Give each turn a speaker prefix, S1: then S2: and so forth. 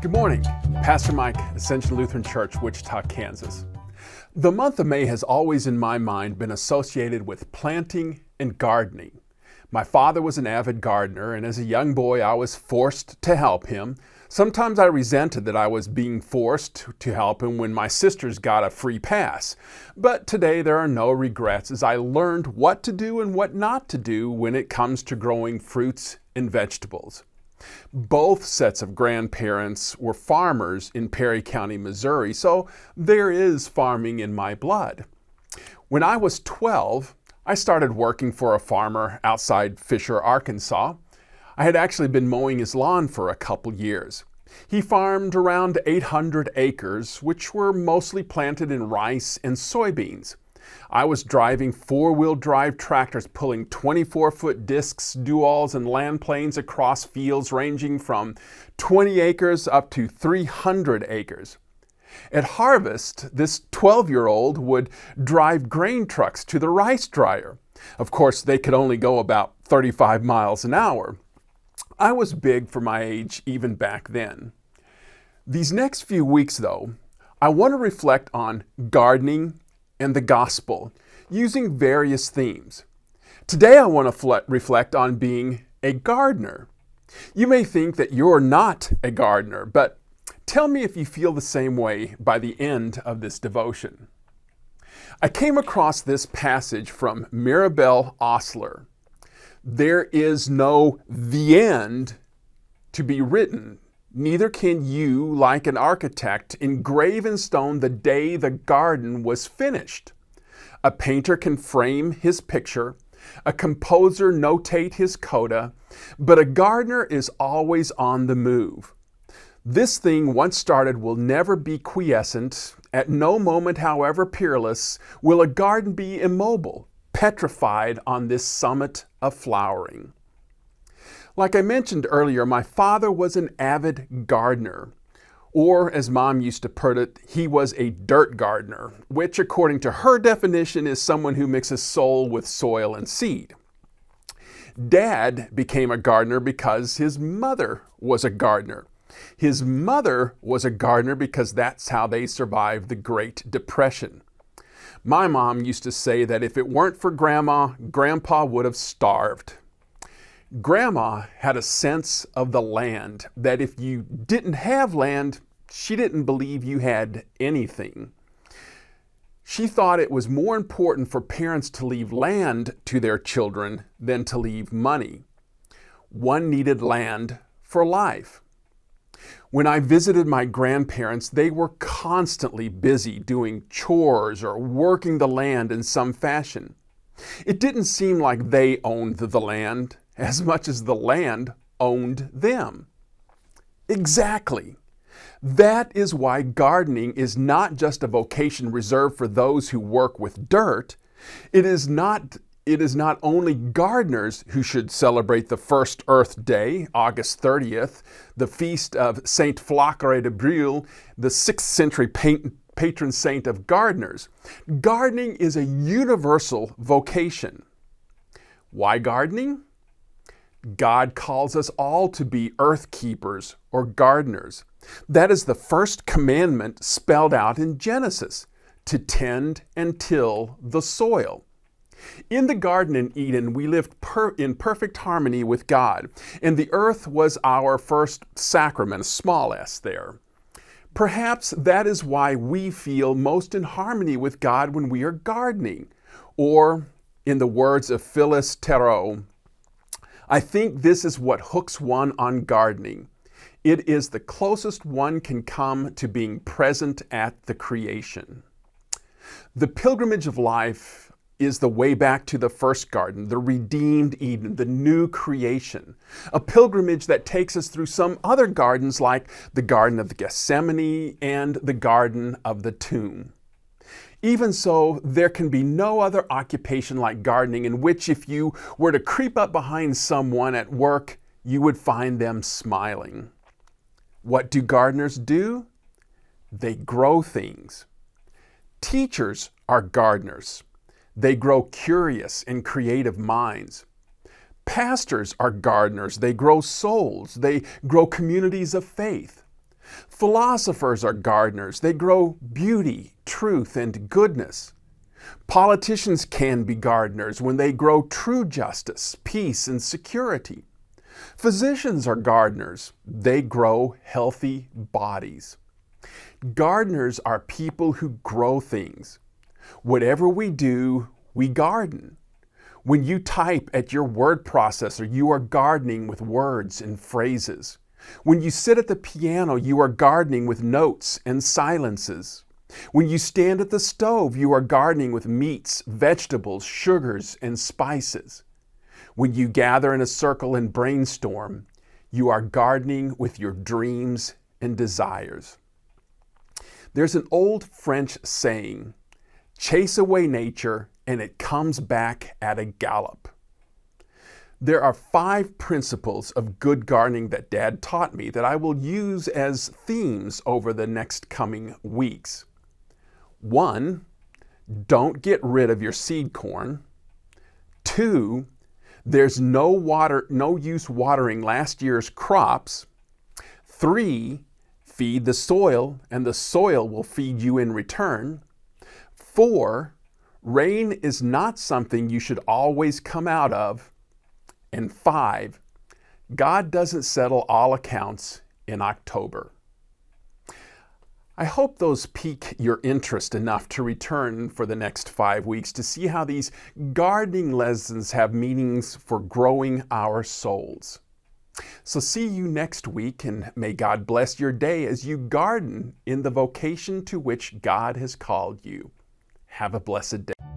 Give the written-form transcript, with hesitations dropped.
S1: Good morning. Pastor Mike, Ascension Lutheran Church, Wichita, Kansas. The month of May has always in my mind been associated with planting and gardening. My father was an avid gardener, and as a young boy I was forced to help him. Sometimes I resented that I was being forced to help him when my sisters got a free pass. But today there are no regrets as I learned what to do and what not to do when it comes to growing fruits and vegetables. Both sets of grandparents were farmers in Perry County, Missouri, so there is farming in my blood. When I was 12, I started working for a farmer outside Fisher, Arkansas. I had actually been mowing his lawn for a couple years. He farmed around 800 acres, which were mostly planted in rice and soybeans. I was driving four-wheel drive tractors pulling 24-foot discs, duals, and land planes across fields ranging from 20 acres up to 300 acres. At harvest, this 12-year-old would drive grain trucks to the rice dryer. Of course, they could only go about 35 miles an hour. I was big for my age even back then. These next few weeks, though, I want to reflect on gardening and the gospel, using various themes. Today I want to reflect on being a gardener. You may think that you're not a gardener, but tell me if you feel the same way by the end of this devotion. I came across this passage from Mirabel Osler. There is no "the end" to be written. Neither can you, like an architect, engrave in stone the day the garden was finished. A painter can frame his picture, a composer notate his coda, but a gardener is always on the move. This thing once started will never be quiescent. At no moment, however peerless, will a garden be immobile, petrified on this summit of flowering. Like I mentioned earlier, my father was an avid gardener, or as Mom used to put it, he was a dirt gardener, which according to her definition is someone who mixes soul with soil and seed. Dad became a gardener because his mother was a gardener. His mother was a gardener because that's how they survived the Great Depression. My mom used to say that if it weren't for Grandma, Grandpa would have starved. Grandma had a sense of the land, that if you didn't have land, she didn't believe you had anything. She thought it was more important for parents to leave land to their children than to leave money. One needed land for life. When I visited my grandparents, they were constantly busy doing chores or working the land in some fashion. It didn't seem like they owned the land as much as the land owned them. Exactly. That is why gardening is not just a vocation reserved for those who work with dirt. It is not only gardeners who should celebrate the first Earth Day, August 30th, the feast of Saint Flacre de Breuil, the 6th century patron saint of gardeners. Gardening is a universal vocation. Why gardening? God calls us all to be earth keepers or gardeners. That is the first commandment spelled out in Genesis, to tend and till the soil. In the garden in Eden, we lived in perfect harmony with God, and the earth was our first sacrament, a small s there. Perhaps that is why we feel most in harmony with God when we are gardening, or, in the words of Phyllis Theroux, I think this is what hooks one on gardening. It is the closest one can come to being present at the creation. The pilgrimage of life is the way back to the first garden, the redeemed Eden, the new creation. A pilgrimage that takes us through some other gardens like the Garden of the Gethsemane and the Garden of the Tomb. Even so, there can be no other occupation like gardening in which if you were to creep up behind someone at work, you would find them smiling. What do gardeners do? They grow things. Teachers are gardeners. They grow curious and creative minds. Pastors are gardeners. They grow souls. They grow communities of faith. Philosophers are gardeners. They grow beauty, truth, and goodness. Politicians can be gardeners when they grow true justice, peace, and security. Physicians are gardeners. They grow healthy bodies. Gardeners are people who grow things. Whatever we do, we garden. When you type at your word processor, you are gardening with words and phrases. When you sit at the piano, you are gardening with notes and silences. When you stand at the stove, you are gardening with meats, vegetables, sugars, and spices. When you gather in a circle and brainstorm, you are gardening with your dreams and desires. There's an old French saying, "Chase away nature and it comes back at a gallop." There are 5 principles of good gardening that Dad taught me that I will use as themes over the next coming weeks. 1, don't get rid of your seed corn. 2, there's no use watering last year's crops. 3, feed the soil and the soil will feed you in return. 4, rain is not something you should always come out of. And 5, God doesn't settle all accounts in October. I hope those pique your interest enough to return for the next 5 weeks to see how these gardening lessons have meanings for growing our souls. So see you next week, and may God bless your day as you garden in the vocation to which God has called you. Have a blessed day.